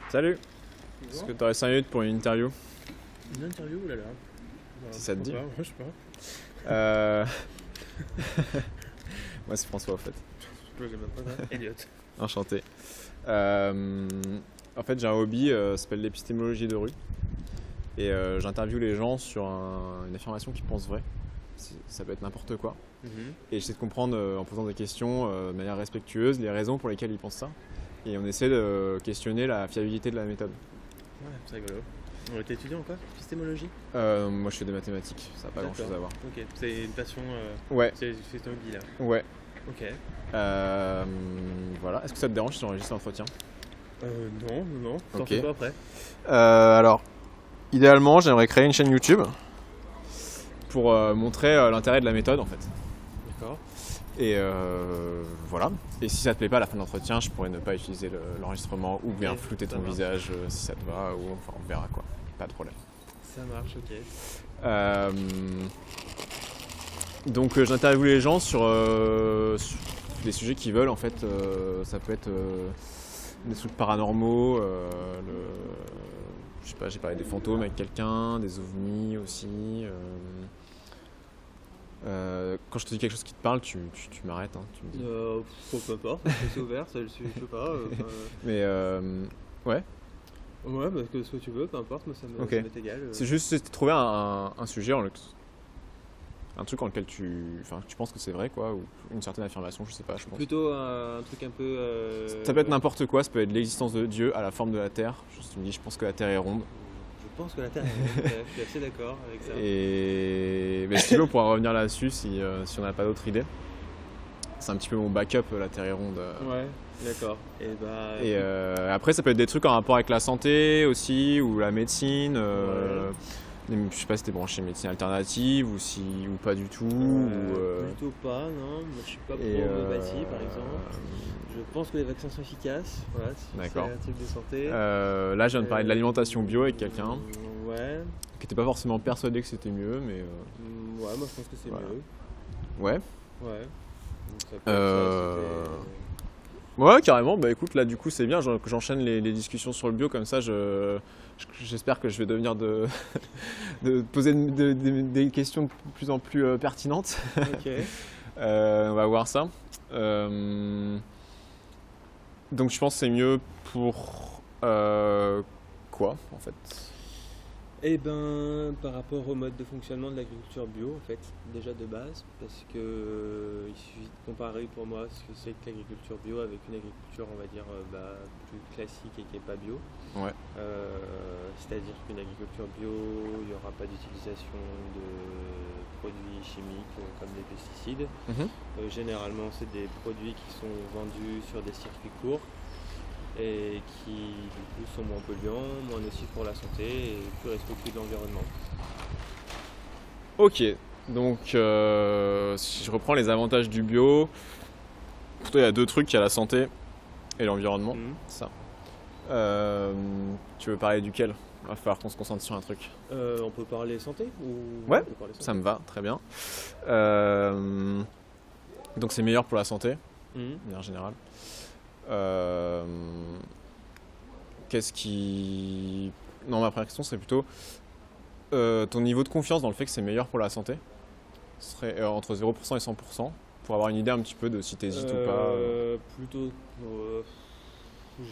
Salut, est-ce que tu aurais 5 minutes pour une interview? Une interview, oh là là. Si ça te dit. Pas, ouais, je sais pas. Euh... Moi c'est François en fait. Je sais même pas ça. Elliot. Enchanté. En fait j'ai un hobby, ça s'appelle l'épistémologie de rue. Et j'interviewe les gens sur une affirmation qu'ils pensent vraie. Ça peut être n'importe quoi. Et j'essaie de comprendre en posant des questions de manière respectueuse les raisons pour lesquelles ils pensent ça. Et on essaie de questionner la fiabilité de la méthode. Ouais, c'est rigolo. T'es étudiant en quoi? Épistémologie? Moi je fais des mathématiques, ça n'a pas grand chose à voir. Ok, c'est une passion. Ouais. C'est ton hobby là. Ouais. Ok. Voilà. Est-ce que ça te dérange si j'enregistre l'entretien? Non. T'en Ok. fais pas après. Alors, idéalement, j'aimerais créer une chaîne YouTube pour montrer l'intérêt de la méthode en fait. D'accord. Et voilà. Et si ça te plaît pas à la fin de l'entretien, je pourrais ne pas utiliser l'enregistrement ou bien Ok, flouter ça ton marche. visage si ça te va, ou enfin on verra quoi. Pas de problème. Ça marche, ok. Donc j'interviewe les gens sur des sujets qu'ils veulent en fait. Ça peut être des trucs paranormaux, je sais pas, j'ai parlé des fantômes avec quelqu'un, des ovnis aussi. Quand je te dis quelque chose qui te parle, tu m'arrêtes, hein, tu me dis. Peu importe, c'est ouvert, ça je sais pas. Mais ouais, Ouais, parce que ce que tu veux, peu importe, moi ça Ok. m'est égal. c'est juste de trouver un sujet, un truc en lequel tu penses que c'est vrai, quoi, ou une certaine affirmation, je sais pas, je pense. Plutôt un truc un peu. Ça peut être n'importe quoi, ça peut être l'existence de Dieu à la forme de la Terre. Tu me dis, je pense que la Terre est ronde. Je pense que la Terre est ronde, je suis assez d'accord avec ça. Mais si tu veux, on pourra revenir là-dessus si on n'a pas d'autres idées. C'est un petit peu mon backup, la Terre est ronde. Ouais, d'accord. Et bah. Et après, ça peut être des trucs en rapport avec la santé aussi, ou la médecine. Je sais pas si t'es branché médecine alternative ou pas du tout. Plutôt pas, non. Moi je suis pas pro Et, homéopathie par exemple. Je pense que les vaccins sont efficaces. Voilà, si D'accord. c'est un truc de santé. Là, je viens de parler de l'alimentation bio avec quelqu'un Ouais. qui n'était pas forcément persuadé que c'était mieux, mais Ouais, moi je pense que c'est Voilà. mieux. ouais. Ouais. Donc, ça peut être ça, Ouais, carrément. Bah écoute, là du coup c'est bien, j'enchaîne les discussions sur le bio comme ça. J'espère que je vais devenir de poser des questions de plus en plus pertinentes. Ok. On va voir ça. Donc je pense que c'est mieux pour quoi en fait? Eh ben, par rapport au mode de fonctionnement de l'agriculture bio, en fait, déjà de base, parce que il suffit de comparer pour moi ce que c'est que l'agriculture bio avec une agriculture, on va dire, plus classique et qui n'est pas bio. Ouais. C'est-à-dire qu'une agriculture bio, il n'y aura pas d'utilisation de produits chimiques comme des pesticides. Généralement, c'est des produits qui sont vendus sur des circuits courts et qui du coup sont moins polluants, moins nocifs pour la santé et plus respectueux de l'environnement. Ok, donc si je reprends les avantages du bio, pour toi il y a deux trucs, il y a la santé et l'environnement. Ça. Tu veux parler duquel? Il va falloir qu'on se concentre sur un truc. On peut parler santé ou... Ouais, on peut parler santé. ça me va, très bien. Donc c'est meilleur pour la santé, de manière générale. Qu'est-ce qui... Non, ma première question serait plutôt ton niveau de confiance dans le fait que c'est meilleur pour la santé serait entre 0% et 100%, pour avoir une idée un petit peu de si t'hésites ou pas. Plutôt...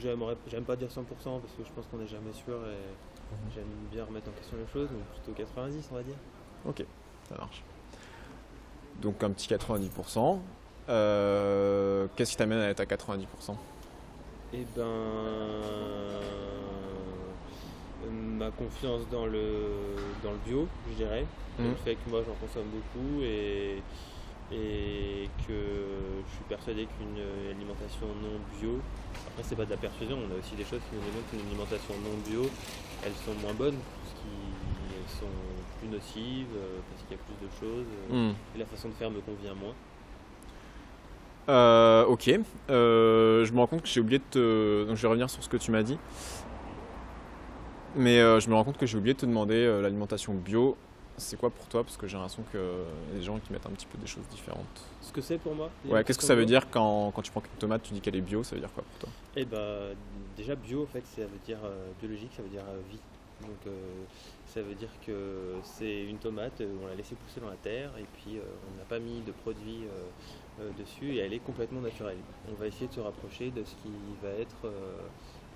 j'aime pas dire 100% parce que je pense qu'on n'est jamais sûr et j'aime bien remettre en question les choses, donc plutôt 90 on va dire. Ok, ça marche. Donc un petit 90%. Qu'est-ce qui t'amène à être à 90%? Eh ben, ma confiance dans le bio, je dirais. Le fait que moi j'en consomme beaucoup et que je suis persuadé qu'une alimentation non bio, après c'est pas de la persuasion, on a aussi des choses qui nous démontrent qu'une alimentation non bio, elles sont moins bonnes, parce qu'elles sont plus nocives, parce qu'il y a plus de choses, et la façon de faire me convient moins. Ok, je me rends compte que j'ai oublié de te... Donc je vais revenir sur ce que tu m'as dit. Mais je me rends compte que j'ai oublié de te demander l'alimentation bio. c'est quoi pour toi? Parce que j'ai l'impression qu'il y a des gens qui mettent un petit peu des choses différentes. Ce que c'est pour moi. Ouais, qu'est-ce que ça veut dire quand tu prends une tomate, tu dis qu'elle est bio, ça veut dire quoi pour toi? Eh ben, déjà bio, en fait, ça veut dire biologique, ça veut dire vie. Donc ça veut dire que c'est une tomate, on l'a laissée pousser dans la terre et puis on n'a pas mis de produits dessus et elle est complètement naturelle. On va essayer de se rapprocher de ce qui va être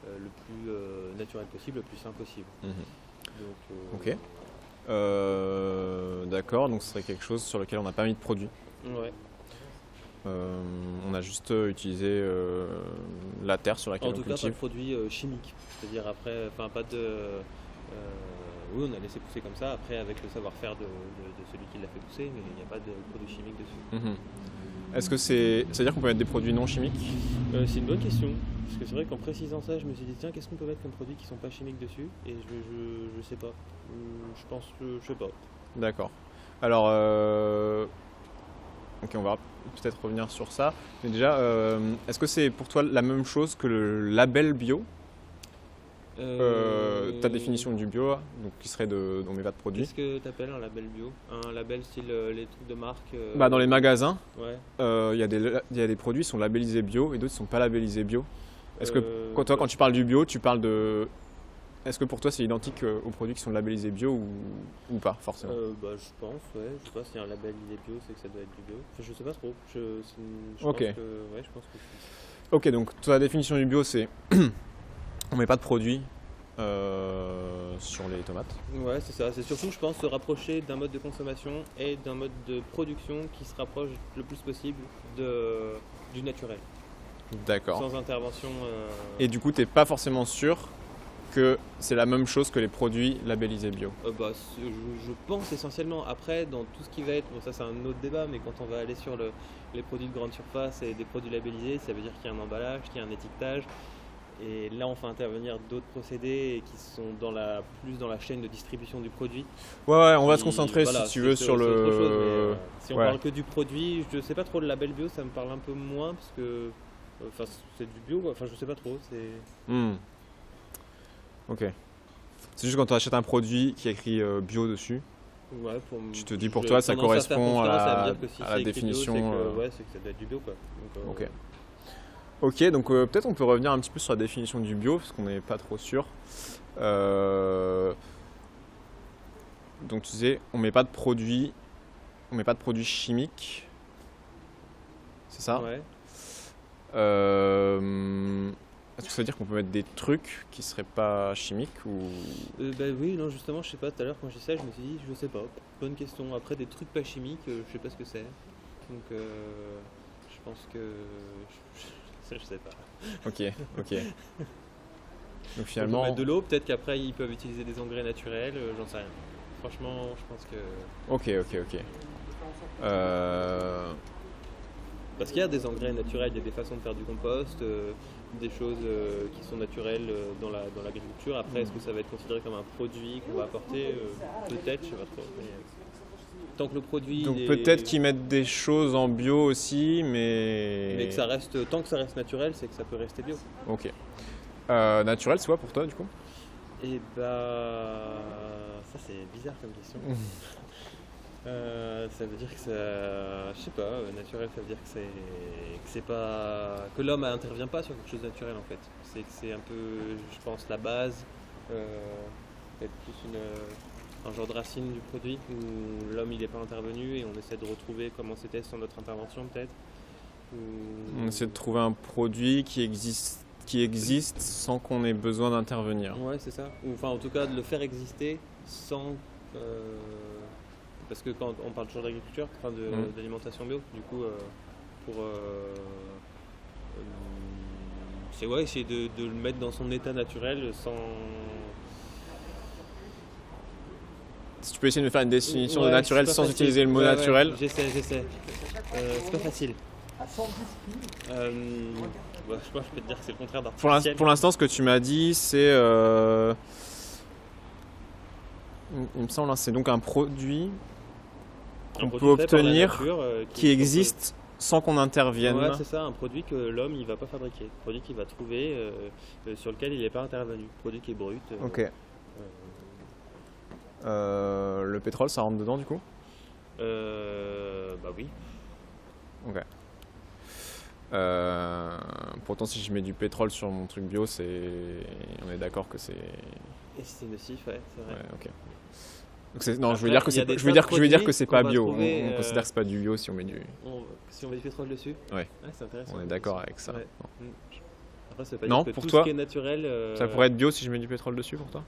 le plus naturel possible, le plus sain possible. Ok. D'accord, donc ce serait quelque chose sur lequel on n'a pas mis de produit. Ouais. On a juste utilisé la terre sur laquelle En on tout cas, cultive. pas de produits chimiques. C'est-à-dire après, enfin pas de. Oui, on a laissé pousser comme ça. Après, avec le savoir-faire de celui qui l'a fait pousser, mais il n'y a pas de produits chimiques dessus. Est-ce que c'est-à-dire qu'on peut mettre des produits non chimiques? C'est une bonne question. Parce que c'est vrai qu'en précisant ça, je me suis dit tiens, qu'est-ce qu'on peut mettre comme produits qui sont pas chimiques dessus? Et je sais pas. Je pense que je sais pas. D'accord. Alors, ok, on va peut-être revenir sur ça. Mais déjà, est-ce que c'est pour toi la même chose que le label bio? Ta définition du bio, donc qui serait on met pas de produits. Qu'est-ce que tu appelles un label bio? Un label style les trucs de marque Dans les magasins, ouais. il y a des produits qui sont labellisés bio et d'autres qui sont pas labellisés bio. Est-ce que toi, quand tu parles du bio, tu parles de... Est-ce que pour toi c'est identique aux produits qui sont labellisés bio ou pas forcément? Je pense, ouais. Je sais pas si un labellisé bio, c'est que ça doit être du bio. Enfin, je sais pas trop. Je Ok. pense que, ouais, je pense que... Ok, donc ta définition du bio, c'est on met pas de produits sur les tomates. Ouais, c'est ça. C'est surtout, je pense, se rapprocher d'un mode de consommation et d'un mode de production qui se rapproche le plus possible du naturel. D'accord. Sans intervention. Et du coup, t'es pas forcément sûr que c'est la même chose que les produits labellisés bio? Je pense essentiellement. Après, dans tout ce qui va être, bon ça c'est un autre débat, mais quand on va aller sur les produits de grande surface et des produits labellisés, ça veut dire qu'il y a un emballage, qu'il y a un étiquetage. Et là, on fait intervenir d'autres procédés qui sont plus dans la chaîne de distribution du produit. Ouais, on va se concentrer voilà, si tu veux sur autre chose, le... mais, si on parle que du produit, je sais pas trop, le label bio, ça me parle un peu moins parce que c'est du bio, quoi. Enfin je sais pas trop. Ok. C'est juste quand tu achètes un produit qui est écrit bio dessus, ouais, tu te dis pour toi ça correspond à la définition. Ouais, c'est que ça doit être du bio, quoi. Donc, ok. Ok, donc peut-être on peut revenir un petit peu sur la définition du bio, parce qu'on n'est pas trop sûr. Donc tu disais, on met pas de produits chimiques, c'est ça? Ouais. Est-ce que ça veut dire qu'on peut mettre des trucs qui seraient pas chimiques ou... Oui, non, justement, je sais pas, tout à l'heure quand j'ai ça, je me suis dit, je sais pas, bonne question. Après, des trucs pas chimiques, je sais pas ce que c'est. Donc, je pense que... Ça, je sais pas. Ok. Donc finalement... On peut mettre de l'eau, peut-être qu'après, ils peuvent utiliser des engrais naturels, j'en sais rien. Franchement, je pense que... Ok. Parce qu'il y a des engrais naturels, il y a des façons de faire du compost, des choses qui sont naturelles dans l'agriculture. Après, est-ce que ça va être considéré comme un produit qu'on va apporter? Peut-être, je sais pas trop. Mais, tant que le produit... Donc peut-être qu'ils mettent des choses en bio aussi, mais que ça reste, tant que ça reste naturel, c'est que ça peut rester bio. Ok. Naturel, c'est quoi pour toi du coup? Et ça c'est bizarre comme question. Ça veut dire que ça, je sais pas, naturel, ça veut dire que c'est pas, que l'homme intervient pas sur quelque chose de naturel en fait. C'est que c'est un peu, je pense, la base, peut-être plus un genre de racine du produit où l'homme il n'est pas intervenu et on essaie de retrouver comment c'était sans notre intervention peut-être. On essaie de trouver un produit qui existe sans qu'on ait besoin d'intervenir. Ouais, c'est ça. Ou enfin en tout cas de le faire exister sans... parce que quand on parle toujours d'agriculture, d'alimentation bio, du coup c'est essayer de le mettre dans son état naturel sans... Si tu peux essayer de me faire une définition de naturel sans utiliser le mot naturel. Ouais, j'essaie. C'est pas facile. Je peux te dire que c'est le contraire d'artificiel. Pour l'instant, ce que tu m'as dit, c'est... il me semble, c'est donc un produit qu'on peut obtenir qui existe sans qu'on intervienne. Ouais, c'est ça, un produit que l'homme il va pas fabriquer. Un produit qu'il va trouver sur lequel il n'est pas intervenu. Un produit qui est brut. Ok. Le pétrole, ça rentre dedans du coup? Bah oui. Ok. Pourtant, si je mets du pétrole sur mon truc bio, on est d'accord que c'est. Et c'est nocif, ouais, c'est vrai. Ouais, ok. Donc non, Après, je veux dire que il y a c'est, des je veux tas dire, de je veux dire que produits c'est qu'on pas va bio. trouver, On considère que c'est pas du bio si on met du. Si on met du pétrole dessus? Ouais. C'est intéressant. On est d'accord avec ça. Ouais. Non. Après, ça veut pas Non, dire que pour tout toi, ce qui est naturel. Ça pourrait être bio si je mets du pétrole dessus pour toi?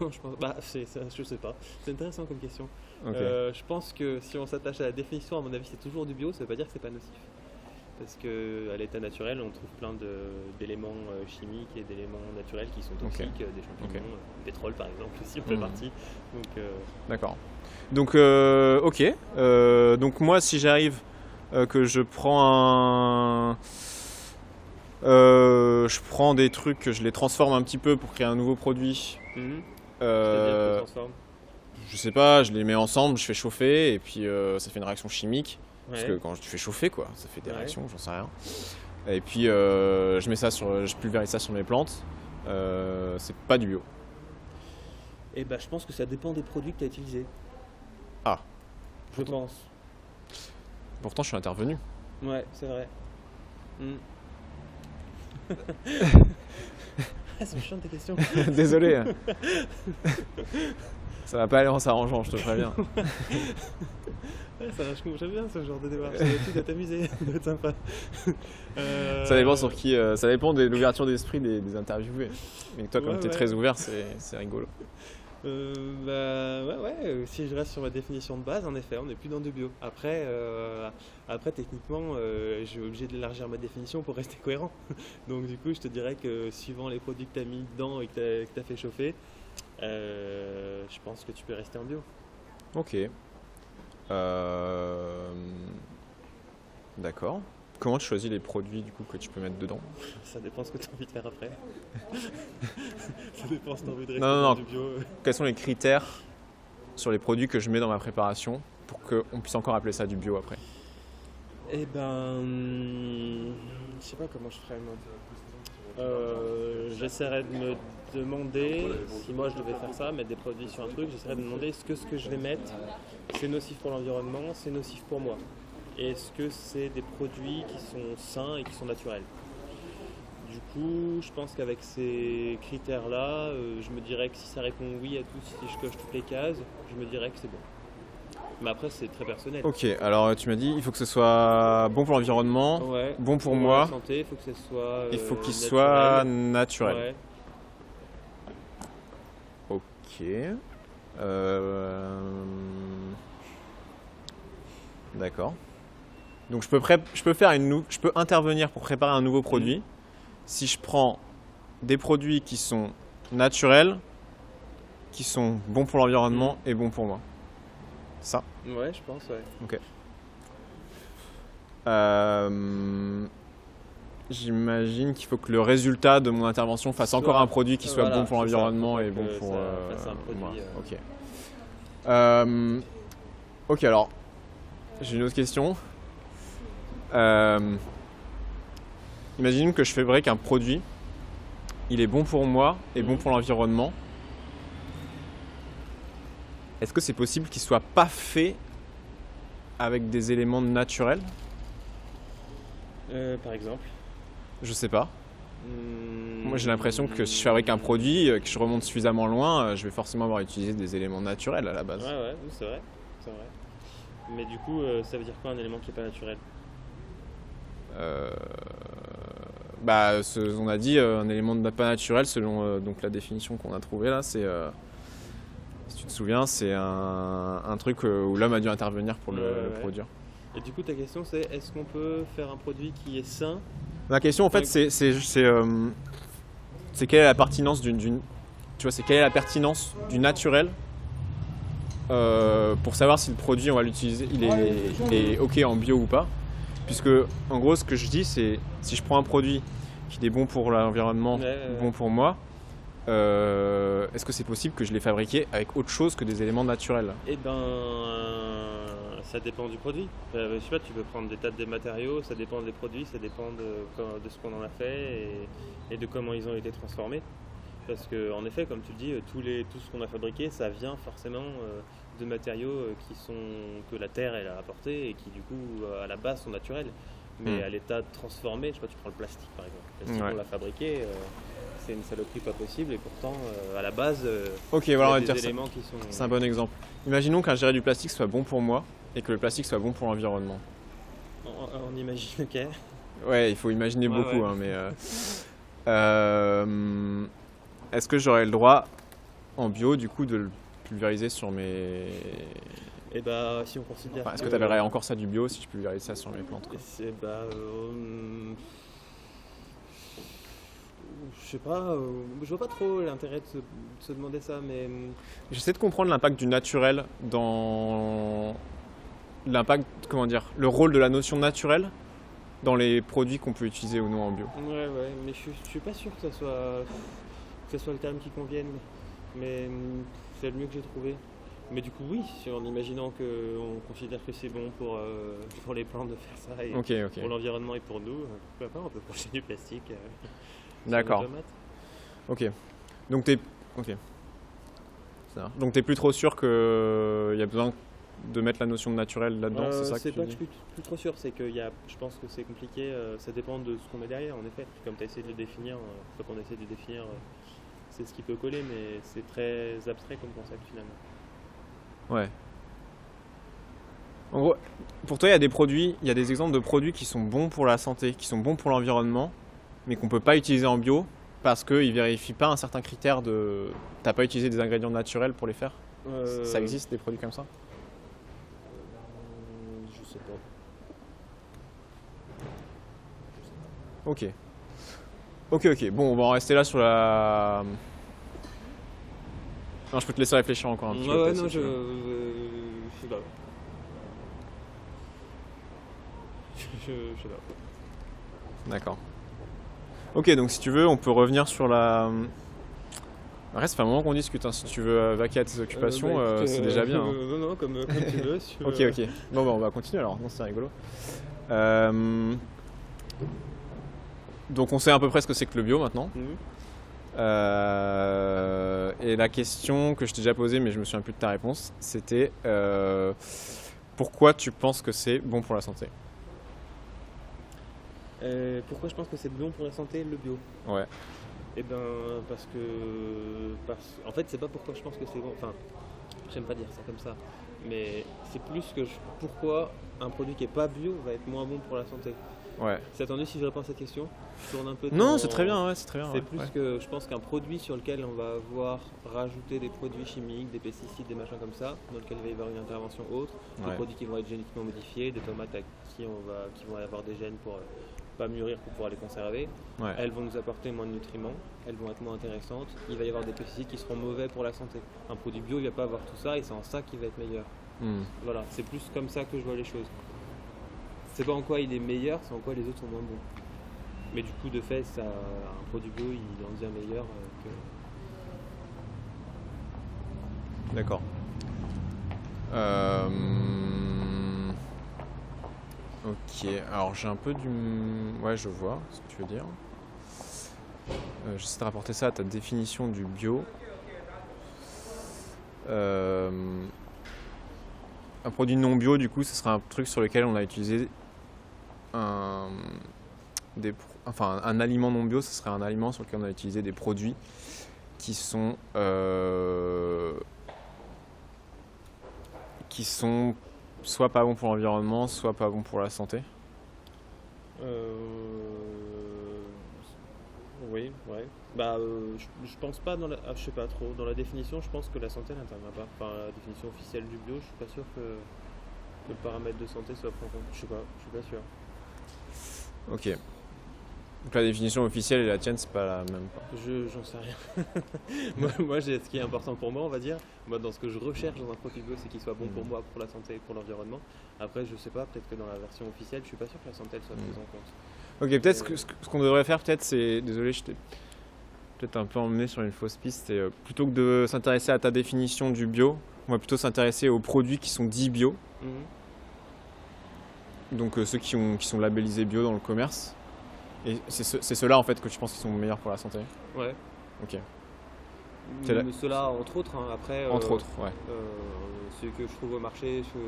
Non, je pense. Bah, je sais pas. C'est intéressant comme question. Ok. Je pense que si on s'attache à la définition, à mon avis, c'est toujours du bio, ça veut pas dire que c'est pas nocif. Parce qu'à l'état naturel, on trouve plein d'éléments chimiques et d'éléments naturels qui sont toxiques, des champignons, le pétrole par exemple aussi en fait partie. Donc, D'accord. Donc, ok. Donc moi, si j'arrive, que je prends je prends des trucs, je les transforme un petit peu pour créer un nouveau produit. C'est-à-dire que tu transformes. Je sais pas, je les mets ensemble, je fais chauffer et puis ça fait une réaction chimique. Parce Ouais. que quand tu fais chauffer, quoi, ça fait des Ouais. réactions, j'en sais rien. Et puis je mets ça je pulvérise ça sur mes plantes. C'est pas du bio. Et bah, je pense que ça dépend des produits que tu as utilisés. Ah. Je pense. Pourtant, je suis intervenu. Ouais, c'est vrai. C'est méchant tes questions. Désolé. Ça va pas aller en s'arrangeant, je te préviens. Ouais, j'aime bien ce genre de démarche. Ça va t'amuser, ça doit être sympa. Ça dépend sur qui. Ça dépend de l'ouverture d'esprit des interviewés. Mais toi, comme Ouais, t'es ouais. très ouvert, c'est rigolo. Bah ouais, si je reste sur ma définition de base, en effet, on n'est plus dans du bio. Après, techniquement, je suis obligé d'élargir ma définition pour rester cohérent. Donc du coup, je te dirais que suivant les produits que tu as mis dedans et que tu as fait chauffer, je pense que tu peux rester en bio. Ok. D'accord. Comment tu choisis les produits du coup que tu peux mettre dedans? Ça dépend ce que tu as envie de faire après. Ça dépend si tu as envie de rester Non, dans du bio. Quels sont les critères sur les produits que je mets dans ma préparation pour qu'on puisse encore appeler ça du bio après? Eh ben, je sais pas comment je ferais moi. J'essaierais de me demander, si moi je devais faire ça, mettre des produits sur un truc, j'essaierais de me demander est-ce que ce que je vais mettre, c'est nocif pour l'environnement, c'est nocif pour moi. Et est-ce que c'est des produits qui sont sains et qui sont naturels. Du coup, je pense qu'avec ces critères-là, je me dirais que si ça répond oui à tout, si je coche toutes les cases, je me dirais que c'est bon. Mais après, c'est très personnel. Ok, alors tu m'as dit il faut que ce soit bon pour l'environnement, Ouais. bon pour la moi, santé, il faut que ce soit il faut qu'il naturel. soit naturel. Ouais. Ok. D'accord. Donc je peux intervenir pour préparer un nouveau produit si je prends des produits qui sont naturels, qui sont bons pour l'environnement et bons pour moi. Ça. Ouais, je pense, ouais. Ok. J'imagine qu'il faut que le résultat de mon intervention fasse Soit- encore un produit qui soit voilà, bon pour c'est ça, l'environnement faut et pas bon que pour ça fasse un produit, moi. Ok. Ok, alors j'ai une autre question. Imagine que je fabrique un produit, il est bon pour moi et bon pour l'environnement. Est-ce que c'est possible qu'il soit pas fait avec des éléments naturels? Par exemple. Je sais pas. Moi j'ai l'impression que si je fabrique un produit, que je remonte suffisamment loin, je vais forcément avoir utilisé des éléments naturels à la base. Ouais, oui, c'est vrai. Mais du coup, ça veut dire quoi un élément qui n'est pas naturel? On a dit un élément pas naturel selon donc la définition qu'on a trouvée là, c'est si tu te souviens, c'est un truc où l'homme a dû intervenir pour le produire. Et du coup, ta question c'est est-ce qu'on peut faire un produit qui est sain? Ma question en fait c'est quelle est la pertinence quelle est la pertinence du naturel pour savoir si le produit on va l'utiliser, il est ok en bio ou pas. Puisque en gros ce que je dis c'est si je prends un produit qui est bon pour l'environnement, bon pour moi, est-ce que c'est possible que je l'ai fabriqué avec autre chose que des éléments naturels? Eh ben, ça dépend du produit. Je sais pas, tu peux prendre des tas de matériaux, ça dépend des produits, ça dépend de ce qu'on en a fait et de comment ils ont été transformés. Parce que en effet, comme tu le dis, tout ce qu'on a fabriqué, ça vient forcément de matériaux que la terre elle a apporté et qui du coup à la base sont naturels. Mais à l'état transformé, je sais pas, tu prends le plastique par exemple. Le plastique on l'a fabriqué, c'est une saloperie pas possible et pourtant à la base ok, il y voilà, on a va dire des ça. éléments qui sont... C'est un bon exemple. Imaginons qu'ingérer du plastique soit bon pour moi et que le plastique soit bon pour l'environnement. On imagine, ok. Ouais, il faut imaginer beaucoup, ouais. hein, mais est-ce que j'aurais le droit en bio du coup de le pulvériser sur mes... Et bah si on considère... Enfin, est-ce que tu appellerais encore ça du bio si je pulvérise ça sur mes plantes, quoi? Je sais pas, je vois pas trop l'intérêt de se demander ça, mais... J'essaie de comprendre l'impact du naturel dans l'impact, comment dire, le rôle de la notion naturelle dans les produits qu'on peut utiliser ou non en bio. Ouais, mais je suis pas sûr que ça soit le terme qui convienne, mais c'est le mieux que j'ai trouvé. Mais du coup, oui, en imaginant qu'on considère que c'est bon pour les plantes de faire ça, et pour l'environnement et pour nous, pourquoi pas, on peut projeter du plastique. D'accord. Ok. Donc t'es plus trop sûr qu'il y a besoin de mettre la notion de naturel là-dedans, c'est ça que tu dis? Je suis plus trop sûr, c'est que je pense que c'est compliqué, ça dépend de ce qu'on met derrière, en effet. Comme tu as essayé de le définir, qu'on essaie de le définir, c'est ce qui peut coller, mais c'est très abstrait comme concept finalement. Ouais. En gros, pour toi, il y a des exemples de produits qui sont bons pour la santé, qui sont bons pour l'environnement, mais qu'on peut pas utiliser en bio parce qu'ils vérifient pas un certain critère de... T'as pas utilisé des ingrédients naturels pour les faire? Ça existe des produits comme ça? Je sais pas. Ok. Bon, on va en rester là sur la... Non, je peux te laisser réfléchir encore un petit peu. Ouais, non, je sais pas. Je sais pas. D'accord. Ok, donc si tu veux, on peut revenir sur la... Après, ça fait un moment qu'on discute, hein. Si tu veux vaquer à tes occupations, c'est déjà bien. Hein. Non, comme tu veux. Si ok. Bon, bah, on va continuer alors, non, c'est rigolo. Donc on sait à peu près ce que c'est que le bio maintenant. Et la question que je t'ai déjà posée, mais je me souviens plus de ta réponse, c'était pourquoi tu penses que c'est bon pour la santé? Pourquoi je pense que c'est bon pour la santé, le bio? Ouais. Eh ben, en fait, c'est pas pourquoi je pense que c'est bon. Enfin, j'aime pas dire ça comme ça, mais c'est plus que pourquoi un produit qui est pas bio va être moins bon pour la santé. Ouais. C'est attendu si je réponds à cette question? Je tourne un peu. Non, c'est très bien, c'est très bien. C'est plus que je pense qu'un produit sur lequel on va avoir rajouté des produits chimiques, des pesticides, des machins comme ça, dans lequel il va y avoir une intervention autre, des produits qui vont être génétiquement modifiés, des tomates qui vont avoir des gènes pour pas mûrir pour pouvoir les conserver. Elles vont nous apporter moins de nutriments, elles vont être moins intéressantes. Il va y avoir des pesticides qui seront mauvais pour la santé. Un produit bio, il va pas avoir tout ça et c'est en ça qu'il va être meilleur. Voilà, c'est plus comme ça que je vois les choses. C'est pas en quoi il est meilleur, c'est en quoi les autres sont moins bons. Mais du coup, de fait, un produit bio, il en devient meilleur que... D'accord. Ok, alors j'ai un peu du... Ouais, je vois ce que tu veux dire. J'essaie de rapporter ça à ta définition du bio. Un produit non bio, du coup, ce serait un truc sur lequel on a utilisé un aliment non bio, ce serait un aliment sur lequel on a utilisé des produits qui sont soit pas bons pour l'environnement, soit pas bons pour la santé. Oui, ouais. Je pense pas je sais pas trop. Dans la définition, je pense que la santé n'intervient pas. Enfin, la définition officielle du bio, je suis pas sûr que le paramètre de santé soit pris en compte. Je suis pas sûr. Ok. Donc la définition officielle et la tienne, c'est pas la même. J'en sais rien. moi, ce qui est important pour moi, on va dire, moi, dans ce que je recherche dans un produit bio, c'est qu'il soit bon pour moi, pour la santé et pour l'environnement. Après, je sais pas, peut-être que dans la version officielle, je suis pas sûr que la santé elle soit prise en compte. Ok, peut-être ce qu'on devrait faire, peut-être, c'est... Désolé, je t'ai peut-être un peu emmené sur une fausse piste. C'est plutôt que de s'intéresser à ta définition du bio, on va plutôt s'intéresser aux produits qui sont dits bio. Donc ceux qui sont labellisés bio dans le commerce. Et c'est ceux-là en fait que tu penses qu'ils sont meilleurs pour la santé? Ouais. Ok. Ceux-là, entre autres. Hein. Après, entre autres, ouais. ceux que je trouve au marché sur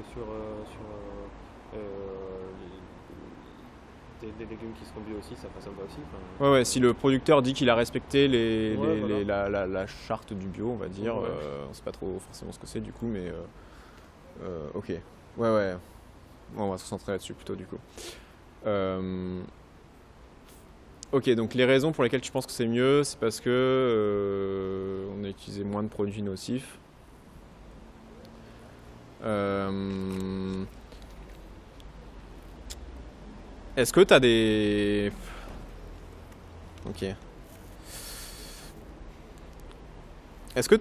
des légumes qui seront bio aussi, ça me va aussi. Ouais, ouais, si le producteur dit qu'il a respecté voilà. la charte du bio, on va dire, Ouais. on sait pas trop forcément ce que c'est du coup, mais ok. Ouais, ouais. Bon, on va se concentrer là-dessus plutôt du coup. Ok, donc les raisons pour lesquelles tu penses que c'est mieux, c'est parce que on a utilisé moins de produits nocifs. Est-ce que tu as des... Ok. Est-ce que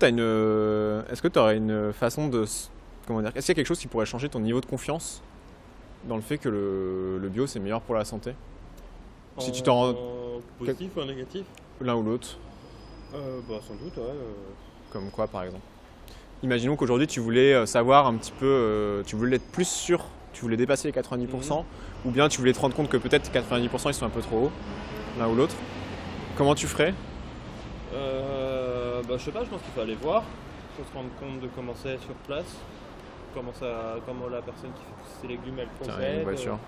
tu aurais une façon de... Comment dire? Est-ce qu'il y a quelque chose qui pourrait changer ton niveau de confiance dans le fait que le bio c'est meilleur pour la santé? Si tu t'en rends... Positif ou en négatif? L'un ou l'autre. Sans doute, ouais. Comme quoi par exemple? Imaginons qu'aujourd'hui tu voulais savoir un petit peu... tu voulais être plus sûr, tu voulais dépasser les 90%, ou bien tu voulais te rendre compte que peut-être 90% ils sont un peu trop hauts, l'un ou l'autre. Comment tu ferais? Je sais pas, je pense qu'il faut aller voir, il faut se rendre compte de comment c'est sur place, comment la personne qui fait pousser ses légumes elle Tiens, procède, une voiture.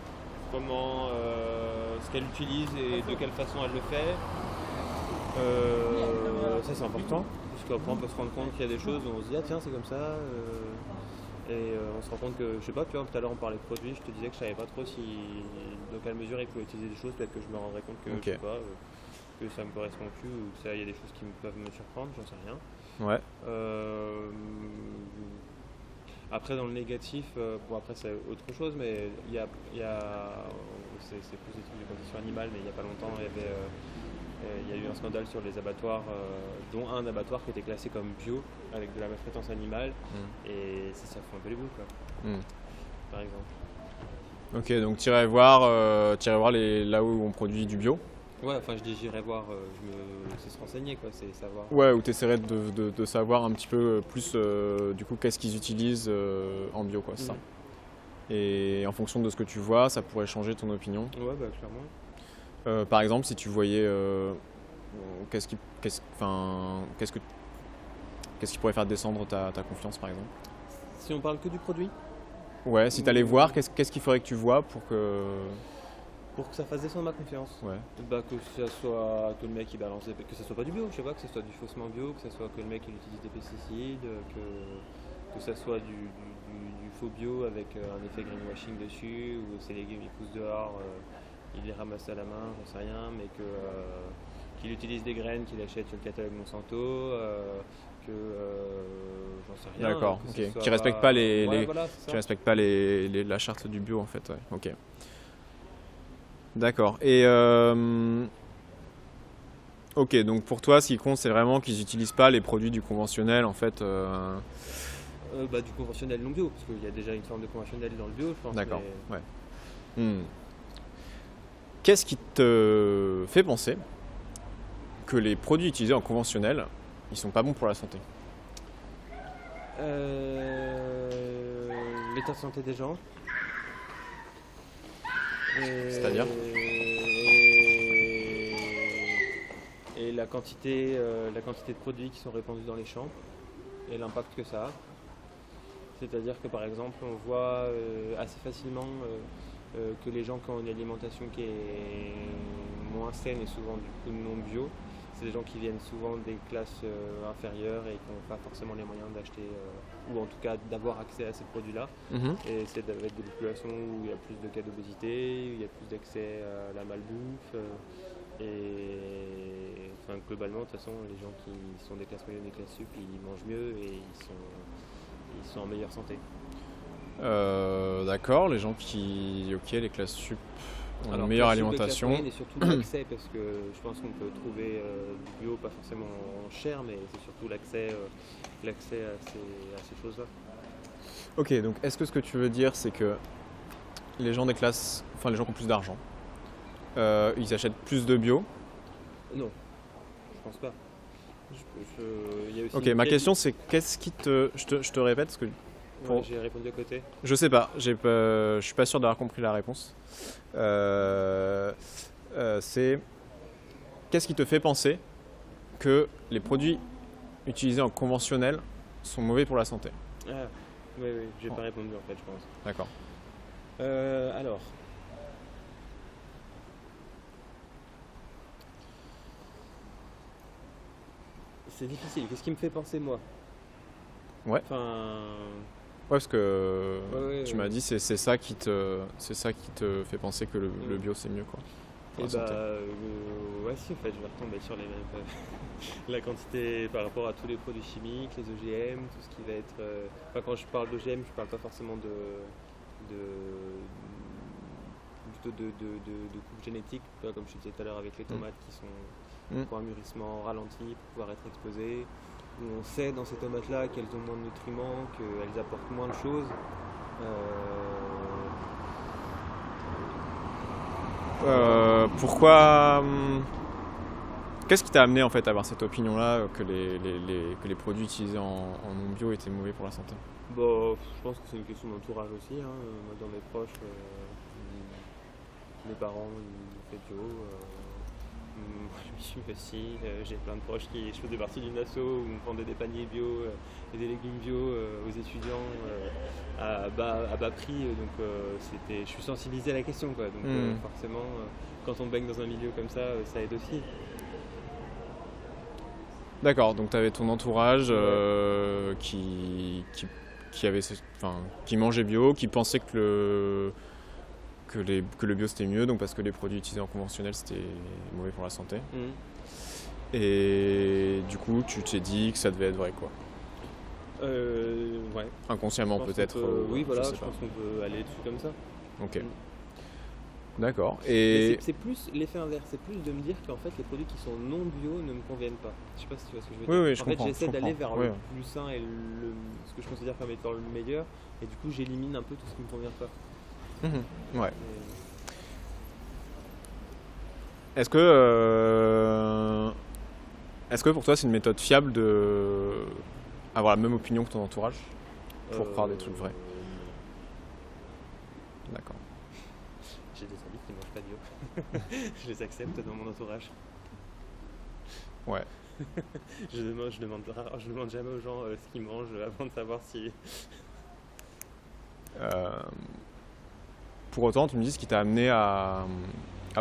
ce qu'elle utilise et de quelle façon elle le fait. Ça c'est important, parce qu'après on peut se rendre compte qu'il y a des choses où on se dit ah tiens c'est comme ça. On se rend compte que, je sais pas, tu vois, tout à l'heure on parlait de produits, je te disais que je savais pas trop dans quelle mesure il pouvait utiliser des choses, peut-être que je me rendrais compte que, je sais pas, que ça me correspond plus, ou qu'il y a des choses qui peuvent me surprendre, j'en sais rien. Ouais. Après dans le négatif, après c'est autre chose, mais c'est plus des trucs de conditions animales, mais il y a pas longtemps il y a eu un scandale sur les abattoirs, dont un abattoir qui était classé comme bio avec de la maltraitance animale, et ça fout un peu les boules quoi. Par exemple. Ok, donc tu irais voir là où on produit du bio. Ouais, enfin je dis j'irai voir, c'est se renseigner quoi, c'est savoir. Ouais, où tu essaierais de savoir un petit peu plus du coup qu'est-ce qu'ils utilisent en bio quoi, c'est ça. Et en fonction de ce que tu vois, ça pourrait changer ton opinion. Ouais, bah clairement. Par exemple, si tu voyais qu'est-ce qui pourrait faire descendre ta confiance par exemple? Si on parle que du produit? Ouais, si tu allais voir, qu'est-ce qu'il faudrait que tu vois pour que ça fasse descendre ma confiance? Ouais. Bah que ça soit que le mec il balance que ça soit pas du bio, je sais pas, que ça soit du faussement bio, que ça soit que le mec il utilise des pesticides, que ça soit du faux bio avec un effet greenwashing dessus, où ces légumes ils poussent dehors, il les ramasse à la main, j'en sais rien, mais qu'il utilise des graines qu'il achète sur le catalogue Monsanto, j'en sais rien. D'accord, ok. Qui respectent pas qui respectent pas la charte du bio en fait, ouais. Ok. D'accord. Et ok, donc pour toi, ce qui compte, c'est vraiment qu'ils n'utilisent pas les produits du conventionnel en fait. Du conventionnel non bio, parce qu'il y a déjà une forme de conventionnel dans le bio, je pense. D'accord. Ouais. Qu'est-ce qui te fait penser que les produits utilisés en conventionnel, ils sont pas bons pour la santé? L'état de santé des gens. C'est-à-dire et la quantité de produits qui sont répandus dans les champs et l'impact que ça a. C'est-à-dire que par exemple on voit assez facilement que les gens qui ont une alimentation qui est moins saine et souvent du coup non bio, c'est des gens qui viennent souvent des classes inférieures et qui n'ont pas forcément les moyens d'acheter ou en tout cas d'avoir accès à ces produits-là. Et c'est avec des populations où il y a plus de cas d'obésité, où il y a plus d'accès à la malbouffe. Et enfin, globalement, de toute façon, les gens qui sont des classes moyennes et des classes sup, ils mangent mieux et ils sont en meilleure santé. D'accord, les gens les classes sup ont une meilleure alimentation. Et surtout l'accès, parce que je pense qu'on peut trouver du bio, pas forcément cher, mais c'est surtout l'accès à ces choses-là. Ok, donc est-ce que ce que tu veux dire, c'est que les gens qui ont plus d'argent, ils achètent plus de bio? Non, je pense pas. Y a aussi ok, ma question c'est qu'est-ce qui te... Je te répète parce que... Ouais, j'ai répondu à côté. Je sais pas, je suis pas sûr d'avoir compris la réponse. C'est qu'est-ce qui te fait penser que les produits utilisés en conventionnel sont mauvais pour la santé. Ah, oui, je vais pas répondre en fait, je pense. D'accord. Alors. C'est difficile. Qu'est-ce qui me fait penser, moi? Ouais. Enfin. Ouais, parce que tu m'as ouais. dit c'est ça qui te fait penser que le bio c'est mieux quoi. Pour Et la santé. ouais, si, en fait, je vais retomber sur les mêmes. La quantité par rapport à tous les produits chimiques, les OGM, tout ce qui va être. Enfin, quand je parle d'OGM, je parle pas forcément plutôt de coupe génétique, comme je disais tout à l'heure avec les tomates qui ont un mûrissement ralenti pour pouvoir être exposées. Où on sait dans ces tomates-là qu'elles ont moins de nutriments, qu'elles apportent moins de choses. Pourquoi qu'est-ce qui t'a amené en fait à avoir cette opinion-là que les produits utilisés en non bio étaient mauvais pour la santé? Bon, je pense que c'est une question d'entourage aussi. Moi, dans mes proches, mes parents ils font bio. Moi, je m'y suis aussi. J'ai plein de proches je faisais partie d'une asso où on vendait des paniers bio et des légumes bio aux étudiants à bas prix. Donc, je suis sensibilisé à la question, quoi. Donc, forcément, quand on baigne dans un milieu comme ça aide aussi. D'accord, donc tu avais ton entourage qui mangeait bio, qui pensait que le bio c'était mieux, donc parce que les produits utilisés en conventionnel c'était mauvais pour la santé. Et du coup tu t'es dit que ça devait être vrai quoi. Ouais. Inconsciemment peut-être. Oui, voilà, je pense qu'on peut aller dessus comme ça. Ok. D'accord. Et c'est plus l'effet inverse, c'est plus de me dire qu'en fait les produits qui sont non bio ne me conviennent pas. Je sais pas si tu vois ce que je veux dire. Oui, je comprends. En fait, j'essaie d'aller vers le plus sain et ce que je considère comme étant le meilleur, et du coup j'élimine un peu tout ce qui me convient pas. Ouais. Est-ce que pour toi c'est une méthode fiable de avoir la même opinion que ton entourage pour croire des trucs vrais? D'accord. J'ai des amis qui mangent pas bio. Je les accepte dans mon entourage. Ouais. Je demande jamais aux gens ce qu'ils mangent avant de savoir si. Pour autant, tu me dis ce qui t'a amené à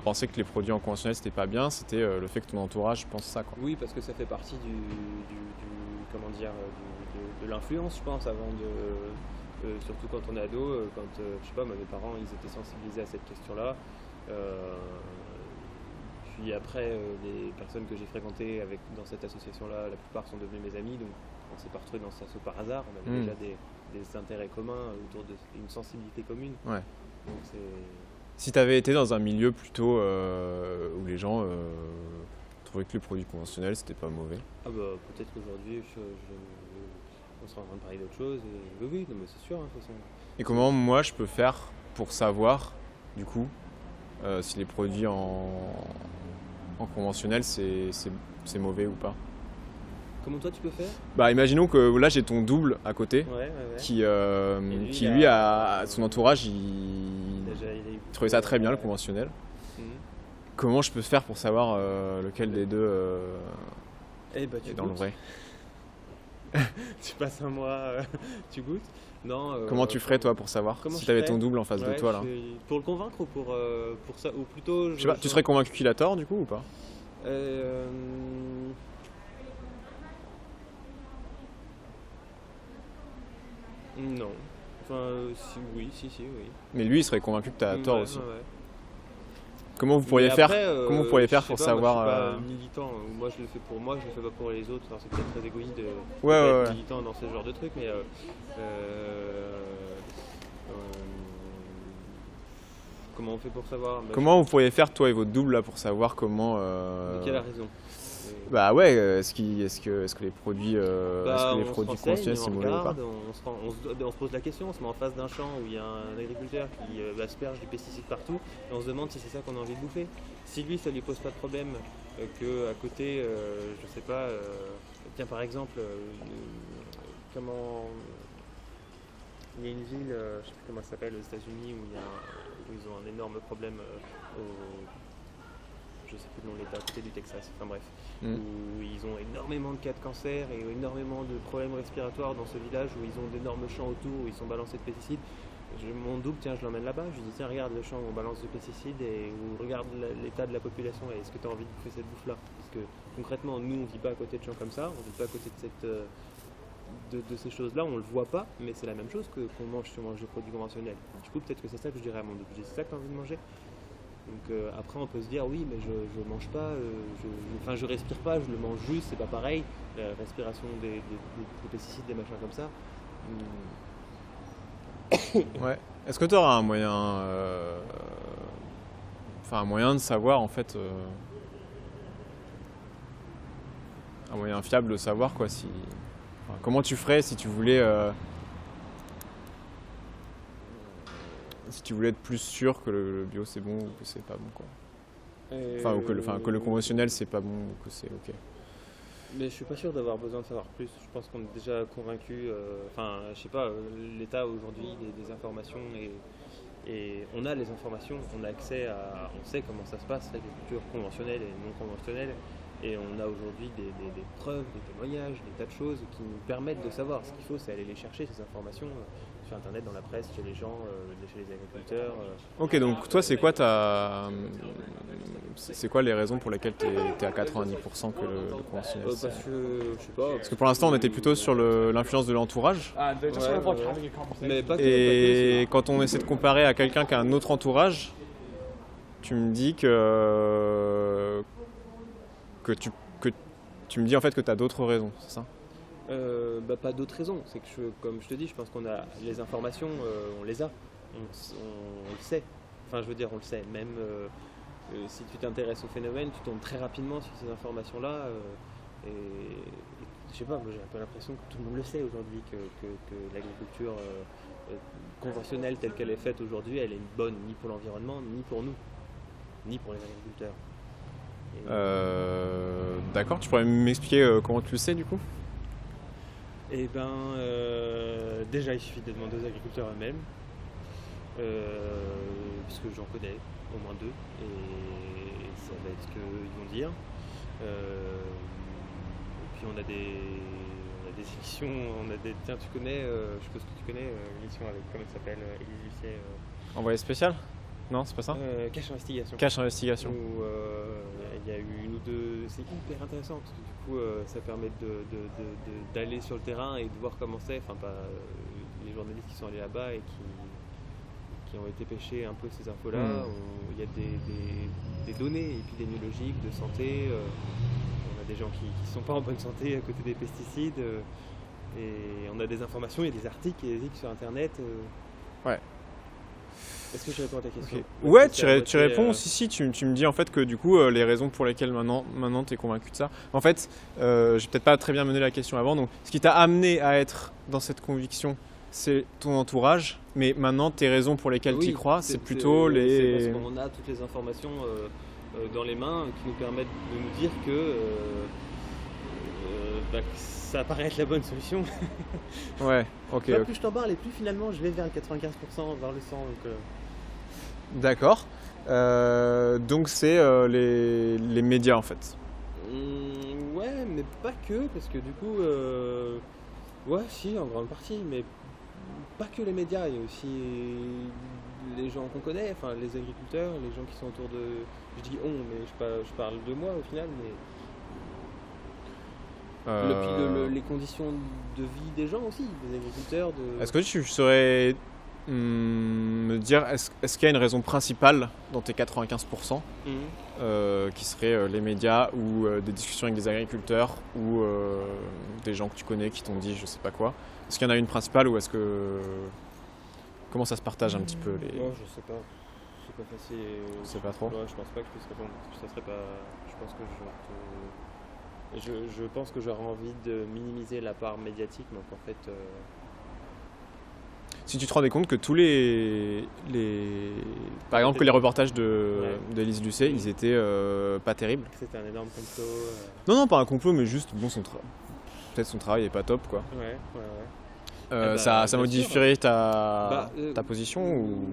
penser que les produits en conventionnel c'était pas bien, c'était le fait que ton entourage pense ça, quoi. Oui, parce que ça fait partie de l'influence, je pense, avant surtout quand on est ado, je sais pas, mes parents ils étaient sensibilisés à cette question-là. Puis après, les personnes que j'ai fréquentées dans cette association-là, la plupart sont devenues mes amis, donc on s'est pas retrouvés dans ce assaut par hasard. On avait déjà des intérêts communs autour d'une sensibilité commune. Ouais. Donc si tu avais été dans un milieu plutôt où les gens trouvaient que les produits conventionnels c'était pas mauvais. Ah bah peut-être qu'aujourd'hui on sera en train de parler d'autre chose. Et... Oui, non, mais c'est sûr, de toute façon. Et comment moi je peux faire pour savoir du coup si les produits en conventionnel c'est mauvais ou pas? Comment toi tu peux faire? Bah imaginons que là j'ai ton double à côté qui lui a son entourage il trouvait ça très bien le conventionnel. Comment je peux faire pour savoir lequel des deux est dans le vrai? Tu passes un mois, tu goûtes? Non. Comment tu ferais toi pour savoir si tu avais ton double en face de toi là? Pour le convaincre ou pour ça, ou plutôt. Je sais pas, tu serais convaincu qu'il a tort du coup ou pas? Non. Enfin, oui. Mais lui il serait convaincu que tu as tort aussi. Ouais. Comment vous pourriez faire pour savoir moi, je suis pas militant. Moi je le fais pour moi, je le fais pas pour les autres. Enfin, c'est peut-être très égoïste de être militant dans ce genre de truc, mais comment on fait pour savoir? Comment vous pourriez faire toi et votre double là pour savoir comment Qui a raison? Bah ouais, est-ce que les produits conventionnels c'est mauvais ou pas? On se pose la question, on se met en face d'un champ où il y a un agriculteur qui asperge du pesticide partout et on se demande si c'est ça qu'on a envie de bouffer. Si lui ça lui pose pas de problème qu'à côté, je sais pas, tiens par exemple, il y a une ville, je sais plus comment elle s'appelle aux États-Unis où ils ont un énorme problème je sais plus le nom de l'État, à côté du Texas, enfin bref. où ils ont énormément de cas de cancer et énormément de problèmes respiratoires dans ce village, où ils ont d'énormes champs autour, où ils sont balancés de pesticides. Mon double, tiens, je l'emmène là-bas, je lui dis tiens, regarde le champ où on balance de pesticides et où regarde l'état de la population et est-ce que tu as envie de bouffer cette bouffe-là? Parce que concrètement, nous, on ne vit pas à côté de champs comme ça, on ne vit pas à côté de ces choses-là, on ne le voit pas, mais c'est la même chose qu'on mange si on mange des produits conventionnels. Du coup, peut-être que c'est ça que je dirais à mon double, c'est ça que tu as envie de manger? Donc après, on peut se dire oui, mais je mange pas, je respire pas, je le mange juste, c'est pas pareil. La respiration des pesticides, des machins comme ça. Ouais. Est-ce que tu auras un moyen, un moyen de savoir en fait, un moyen fiable de savoir quoi, si, comment tu ferais si tu voulais, être plus sûr que le bio c'est bon ou que c'est pas bon quoi. Ou que le conventionnel c'est pas bon ou que c'est ok. Mais je suis pas sûr d'avoir besoin de savoir plus. Je pense qu'on est déjà convaincu. Je sais pas, l'État aujourd'hui des informations et on a les informations, on a accès à, on sait comment ça se passe, l'agriculture conventionnelle et non conventionnelle. Et on a aujourd'hui des preuves, des témoignages, des tas de choses qui nous permettent de savoir. Ce qu'il faut, c'est aller les chercher, ces informations, sur Internet, dans la presse, chez les gens, chez les agriculteurs. Ok, donc toi, c'est quoi c'est quoi les raisons pour lesquelles tu es à 90% que le conventionnel? Parce que, je sais pas. Parce que pour l'instant, on était plutôt sur l'influence de l'entourage. Mais pas que, et quand on essaie de comparer à quelqu'un qui a un autre entourage, tu me dis que tu me dis en fait que tu as d'autres raisons, c'est ça? Pas d'autres raisons, c'est que comme je te dis, je pense qu'on a les informations, on les a, on le sait, enfin je veux dire on le sait, même si tu t'intéresses au phénomène, tu tombes très rapidement sur ces informations-là et je sais pas, moi j'ai un peu l'impression que tout le monde le sait aujourd'hui, que l'agriculture conventionnelle telle qu'elle est faite aujourd'hui, elle est bonne ni pour l'environnement, ni pour nous, ni pour les agriculteurs. D'accord, tu pourrais m'expliquer comment tu le sais du coup? Eh ben, déjà il suffit de demander aux agriculteurs eux-mêmes, puisque j'en connais au moins deux, et ça va être ce qu'ils vont dire. Et puis on a des émissions, tiens tu connais, je suppose que tu connais l'émission avec, comment elle s'appelle, Élise Lucet. Envoyé spécial? Non, c'est pas ça? Cache Investigation. Cache Investigation. Où il y a eu une ou deux. C'est hyper intéressant parce que du coup ça permet d'aller sur le terrain et de voir comment c'est. Enfin, les journalistes qui sont allés là-bas et qui ont été pêcher un peu ces infos-là. Il y a des données épidémiologiques de santé. On a des gens qui ne sont pas en bonne santé à côté des pesticides. Et on a des informations, il y a des articles sur Internet. Ouais. Est-ce que je réponds à ta question? Okay. Ouais, tu réponds. Si, tu me dis en fait que du coup, les raisons pour lesquelles maintenant tu es convaincu de ça. En fait, j'ai peut-être pas très bien mené la question avant. Donc, ce qui t'a amené à être dans cette conviction, c'est ton entourage. Mais maintenant, tes raisons pour lesquelles tu y crois, c'est plutôt les. C'est parce qu'on a toutes les informations dans les mains qui nous permettent de nous dire que ça paraît être la bonne solution. Ouais, ok. Plus je t'en parle et plus finalement je vais vers le 95%, vers le 100%. D'accord. Donc c'est les médias en fait. Ouais, mais pas que, parce que du coup, ouais, si, en grande partie, mais pas que les médias, il y a aussi les gens qu'on connaît, enfin les agriculteurs, les gens qui sont autour de. Je dis on, mais je parle de moi au final, mais. Les conditions de vie des gens aussi, des agriculteurs. Est-ce que tu saurais me dire, est-ce qu'il y a une raison principale dans tes 95% qui serait les médias ou des discussions avec des agriculteurs ou des gens que tu connais qui t'ont dit je sais pas quoi? Est-ce qu'il y en a une principale ou est-ce que... Comment ça se partage un petit peu les... Non, je sais pas. C'est pas facile. C'est pas trop? Ouais, je pense pas que je puisse répondre. Ça serait pas... Je pense que j'aurais envie de minimiser la part médiatique, donc en fait... Si tu te rendais compte que tous les... Par exemple que les reportages d'Élise Lucet, ils étaient pas terribles. C'était un énorme complot. Non, pas un complot, mais juste, bon, peut-être son travail est pas top, quoi. Ouais. ça bien modifierait sûr. ta position ou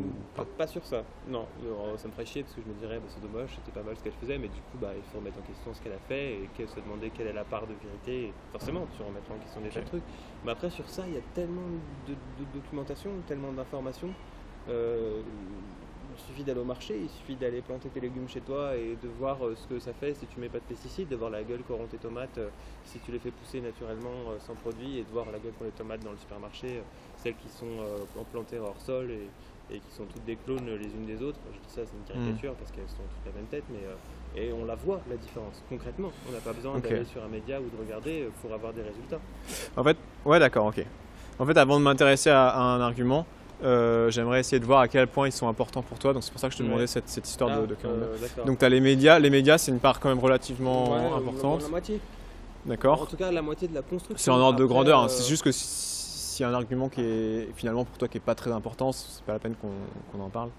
Pas sur ça, non. Ça me ferait chier parce que je me dirais c'est dommage, c'était pas mal ce qu'elle faisait, mais du coup il faut remettre en question ce qu'elle a fait et qu'elle se demander quelle est la part de vérité. Et forcément, tu remets en question des tas de trucs. Mais après sur ça, il y a tellement de documentation, tellement d'informations. Il suffit d'aller au marché, il suffit d'aller planter tes légumes chez toi et de voir ce que ça fait si tu mets pas de pesticides, de voir la gueule qu'auront tes tomates si tu les fais pousser naturellement sans produits, et de voir la gueule qu'ont les tomates dans le supermarché, celles qui sont plantées hors sol et qui sont toutes des clones les unes des autres. Je dis ça, c'est une caricature parce qu'elles sont toutes la même tête, mais et on la voit la différence concrètement. On n'a pas besoin d'aller sur un média ou de regarder pour avoir des résultats. En fait, ouais, d'accord, ok. En fait, avant de m'intéresser à un argument, j'aimerais essayer de voir à quel point ils sont importants pour toi, donc c'est pour ça que je te demandais cette histoire de Camembert. Donc tu as les médias c'est une part quand même relativement importante. La moitié. D'accord. En tout cas, la moitié de la construction. C'est en ordre de grandeur, hein. C'est juste que s'il y a un argument qui est finalement pour toi qui est pas très important, c'est pas la peine qu'on en parle.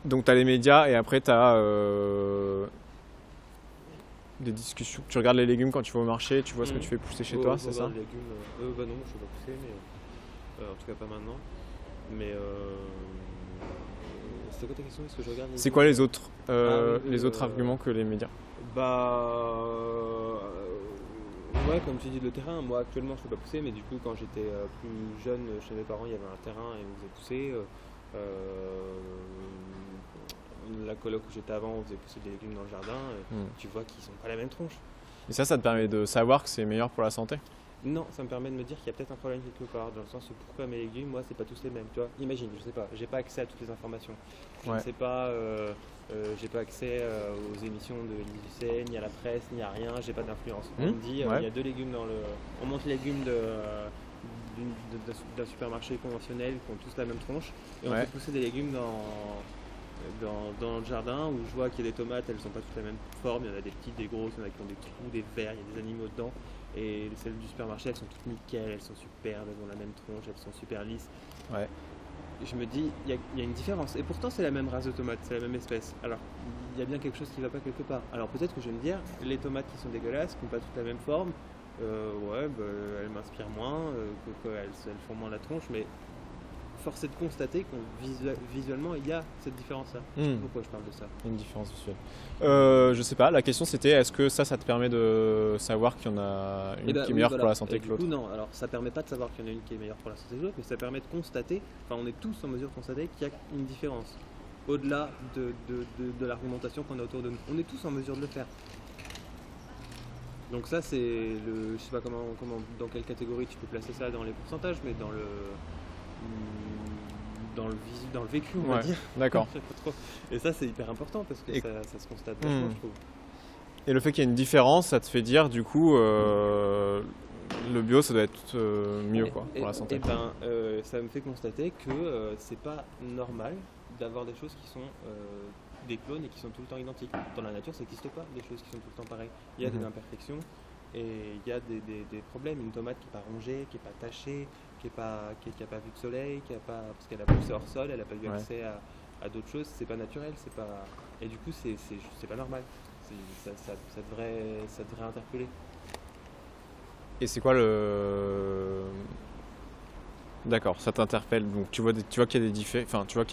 Donc tu as les médias et après tu as des discussions. Tu regardes les légumes quand tu vas au marché, tu vois ce que tu fais pousser chez toi, c'est ça? Les légumes, bah non, je ne fais pas pousser, mais en tout cas pas maintenant. Mais c'était quoi ta question? Est-ce que je regarde C'est quoi les autres arguments que les médias? Ouais, comme tu dis, le terrain. Moi actuellement je ne fais pas pousser, mais du coup quand j'étais plus jeune chez mes parents, il y avait un terrain et on faisait pousser. La coloc où j'étais avant, on faisait pousser des légumes dans le jardin. Tu vois qu'ils sont pas la même tronche. Et ça te permet de savoir que c'est meilleur pour la santé? Non, ça me permet de me dire qu'il y a peut-être un problème quelque part, dans le sens où pourquoi mes légumes, moi, c'est pas tous les mêmes. Tu vois, imagine, je sais pas, j'ai pas accès à toutes les informations. Je ne sais pas, j'ai pas accès aux émissions de l'IUCN, ni à la presse, ni à rien. J'ai pas d'influence. On me dit, il y a 2 légumes on monte les légumes d'un supermarché conventionnel qui ont tous la même tronche, et on fait pousser des légumes dans le jardin où je vois qu'il y a des tomates, elles sont pas toutes la même forme, il y en a des petites, des grosses, il y en a qui ont des trous, des verres, il y a des animaux dedans, et celles du supermarché elles sont toutes nickel, elles sont superbes, elles ont la même tronche, elles sont super lisses. Et je me dis, il y a une différence, et pourtant c'est la même race de tomates, c'est la même espèce. Alors il y a bien quelque chose qui va pas quelque part. Alors peut-être que je vais me dire, les tomates qui sont dégueulasses, qui n'ont pas toutes la même forme, elles m'inspirent moins, elles font moins la tronche, mais force est de constater qu'on visuellement il y a cette différence-là. Je sais pas pourquoi je parle de ça. Une différence visuelle. Je sais pas, la question c'était est-ce que ça te permet de savoir qu'il y en a une qui est meilleure pour la santé que l'autre? Du coup, non, alors ça permet pas de savoir qu'il y en a une qui est meilleure pour la santé que l'autre, mais ça permet de constater, on est tous en mesure de constater qu'il y a une différence. Au-delà de l'argumentation qu'on a autour de nous. On est tous en mesure de le faire. Donc ça c'est je sais pas dans quelle catégorie tu peux placer ça dans les pourcentages, mais dans le vécu, on va dire. D'accord. Et ça c'est hyper important parce que ça se constate vachement, je trouve. Et le fait qu'il y ait une différence, ça te fait dire du coup le bio ça doit être mieux pour la santé. Ça me fait constater que c'est pas normal d'avoir des choses qui sont des clones et qui sont tout le temps identiques. Dans la nature ça n'existe pas des choses qui sont tout le temps pareilles. Il y a des imperfections et il y a des problèmes. Une tomate qui n'est pas rongée, qui n'est pas tachée, qui n'a pas vu de soleil, parce qu'elle a poussé hors sol, elle n'a pas eu accès à d'autres choses, c'est pas naturel, et du coup c'est pas normal. Ça devrait interpeller. Et c'est quoi D'accord, ça t'interpelle. Donc tu vois qu'il y a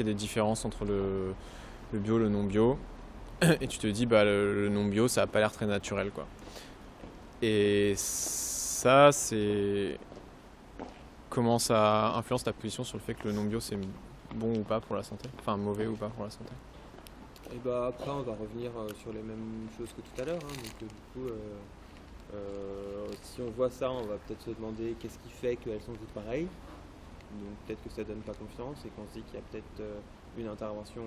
des différences entre le bio, le non bio, et tu te dis le non bio ça a pas l'air très naturel quoi. Et ça c'est comment ça influence ta position sur le fait que le non bio c'est bon ou pas pour la santé, enfin mauvais ou pas pour la santé? Et après on va revenir sur les mêmes choses que tout à l'heure, hein. Donc du coup si on voit ça, on va peut-être se demander qu'est-ce qui fait qu'elles sont toutes pareilles. Donc peut-être que ça donne pas confiance et qu'on se dit qu'il y a peut-être une intervention,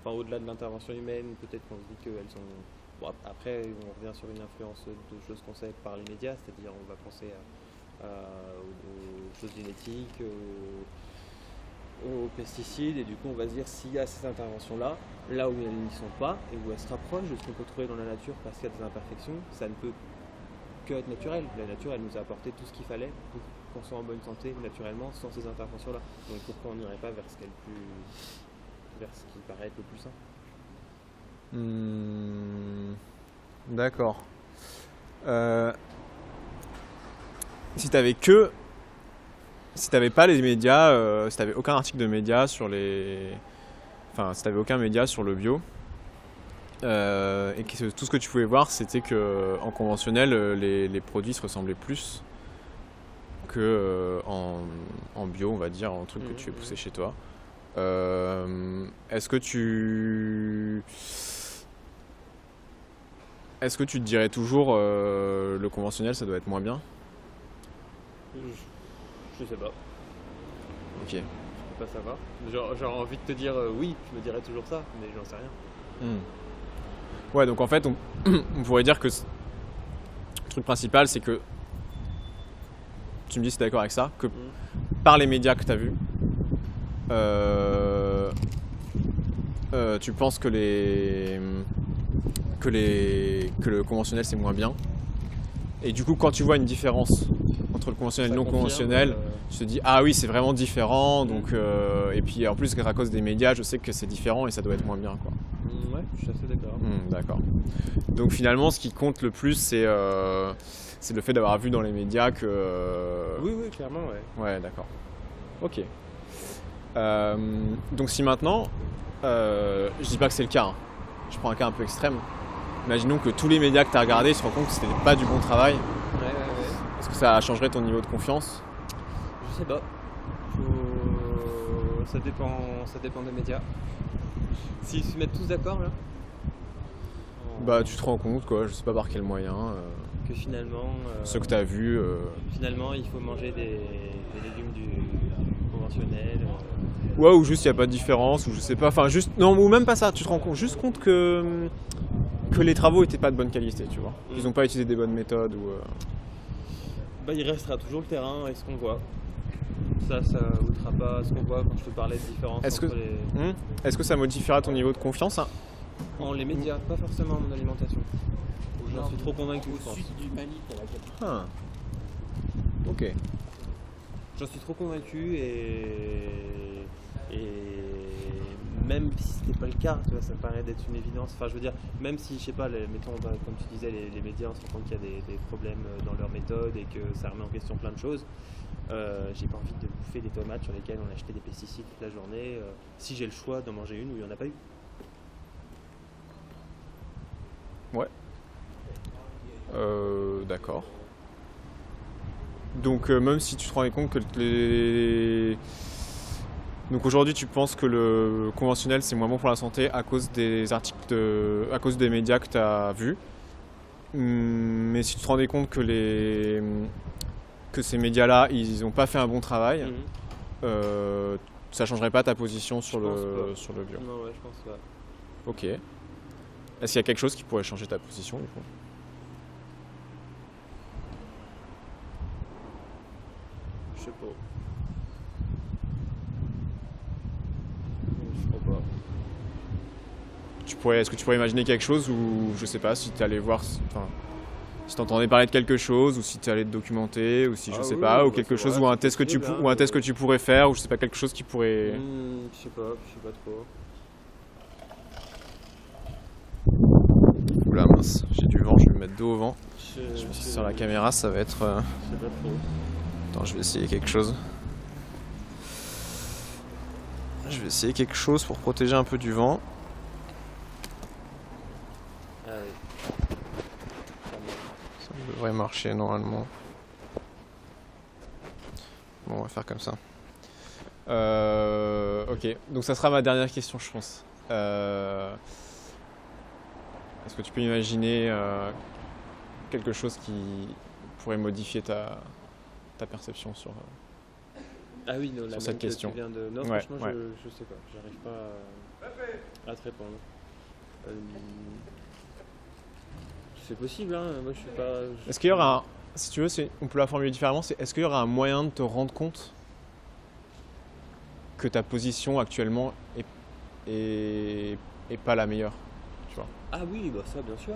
au-delà de l'intervention humaine, peut-être qu'on se dit qu'elles sont... Bon, après on revient sur une influence de choses qu'on sait par les médias, c'est-à-dire on va penser aux choses génétiques, aux pesticides, et du coup on va se dire s'il y a ces interventions-là, là où elles n'y sont pas et où elles se rapprochent de ce qu'on peut trouver dans la nature parce qu'il y a des imperfections, ça ne peut que être naturel. La nature elle nous a apporté tout ce qu'il fallait pour qu'on soit en bonne santé naturellement sans ces interventions-là. Donc pourquoi on n'irait pas vers ce qui paraît être le plus sain? D'accord. si t'avais que... Si t'avais pas les médias, si t'avais aucun article de médias sur les... Enfin, si t'avais aucun média sur le bio, et que tout ce que tu pouvais voir, c'était qu'en conventionnel, les produits se ressemblaient plus que en bio, on va dire, en truc que tu fais pousser chez toi. Est-ce que tu te dirais toujours le conventionnel, ça doit être moins bien? Je sais pas. Ok. Je peux pas savoir. J'aurais envie de te dire oui, je me dirais toujours ça, mais j'en sais rien. Ouais, donc en fait, on pourrait dire que le truc principal, c'est que tu me dis si tu es d'accord avec ça, que par les médias que tu as vus, tu penses que le conventionnel c'est moins bien. Et du coup, quand tu vois une différence entre le conventionnel et le non conventionnel, tu te dis ah oui, c'est vraiment différent. Donc, et puis en plus, à cause des médias, je sais que c'est différent et ça doit être moins bien, quoi. Ouais, je suis assez d'accord. D'accord. Donc finalement, ce qui compte le plus, c'est le fait d'avoir vu dans les médias que... Oui, clairement, ouais. Ouais, d'accord. Ok. Donc si maintenant, je dis pas que c'est le cas, hein. Je prends un cas un peu extrême. Imaginons que tous les médias que tu as regardés se rendent compte que c'était pas du bon travail. Ouais. Est-ce que ça changerait ton niveau de confiance? Je sais pas. Ça dépend des médias. S'ils se mettent tous d'accord là. Bah tu te rends compte quoi, je sais pas par quel moyen. Que finalement. Ce que tu as vu. Finalement il faut manger des légumes du conventionnel. Ouais, ou juste il n'y a pas de différence, ou je sais pas. Enfin juste. Non, ou même pas ça, tu te rends juste compte que les travaux étaient pas de bonne qualité, tu vois. Ils n'ont pas utilisé des bonnes méthodes ou. Bah il restera toujours le terrain et ce qu'on voit. Ça goûtera pas ce qu'on voit quand je te parlais de différence entre les... Est-ce que ça modifiera ton niveau de confiance, hein? En les médias, pas forcément en alimentation. J'en suis trop convaincu, je pense. Du Mali, Ah. Ok. J'en suis trop convaincu et même si c'était pas le cas, tu vois, ça me paraît d'être une évidence. Enfin, je veux dire, même si, je sais pas, mettons, comme tu disais, les médias, on se rend compte qu'il y a des problèmes dans leur méthode et que ça remet en question plein de choses. J'ai pas envie de bouffer des tomates sur lesquelles on a acheté des pesticides toute la journée. Si j'ai le choix d'en manger une où il n'y en a pas eu. Ouais. D'accord. Donc même si tu te rendais compte que donc aujourd'hui tu penses que le conventionnel c'est moins bon pour la santé à cause des articles à cause des médias que tu as vus. Mais si tu te rendais compte que ces médias-là, ils n'ont pas fait un bon travail, ça changerait pas ta position sur le bio? Non, ouais, je pense pas. Ok. Est-ce qu'il y a quelque chose qui pourrait changer ta position du coup? Je sais pas. Je crois pas. Est-ce que tu pourrais imaginer quelque chose ou je sais pas si tu allais voir, enfin, si tu entendais parler de quelque chose ou si tu allais te documenter ou si je sais pas, ou quelque chose ou un test que tu pourrais faire ou je sais pas, quelque chose qui pourrait... Je sais pas trop. Oula mince, j'ai du vent, je vais me mettre dos au vent. Je me suis sur la caméra, ça va être... Je sais pas trop. Attends, je vais essayer quelque chose. Je vais essayer quelque chose pour protéger un peu du vent. Ah oui. Ça devrait marcher normalement. Bon, on va faire comme ça. Ok, donc ça sera ma dernière question, je pense. Est-ce que tu peux imaginer quelque chose qui pourrait modifier ta perception sur cette question? Non, ouais, franchement, ouais. Je sais pas. J'arrive pas à te répondre. C'est possible, hein. Moi, je suis pas... Est-ce qu'il y aura si tu veux, on peut la formuler différemment, c'est est-ce qu'il y aura un moyen de te rendre compte que ta position actuellement est pas la meilleure, tu vois? Ah oui, bah ça bien sûr.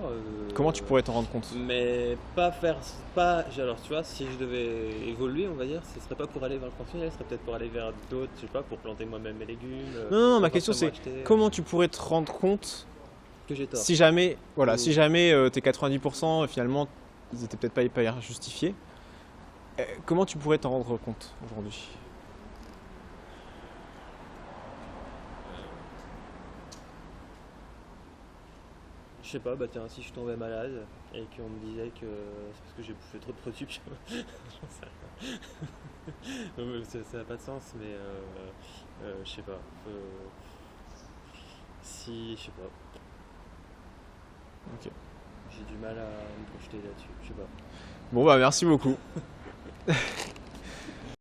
Comment tu pourrais t'en rendre compte? Mais alors tu vois, si je devais évoluer, on va dire, ce serait pas pour aller vers le conventionnel, ce serait peut-être pour aller vers d'autres, je sais pas, pour planter moi-même mes légumes. Non, ma question c'est comment tu pourrais te rendre compte que j'ai tort. Si jamais, tes 90% finalement ils étaient peut-être pas hyper justifiés. Comment tu pourrais t'en rendre compte aujourd'hui? Je sais pas, bah tiens, si je tombais malade et qu'on me disait que c'est parce que j'ai bouffé trop de produits, j'en sais rien. Ça n'a pas de sens, mais je sais pas. Si, je sais pas. Ok. J'ai du mal à me projeter là-dessus, je sais pas. Bon bah merci beaucoup.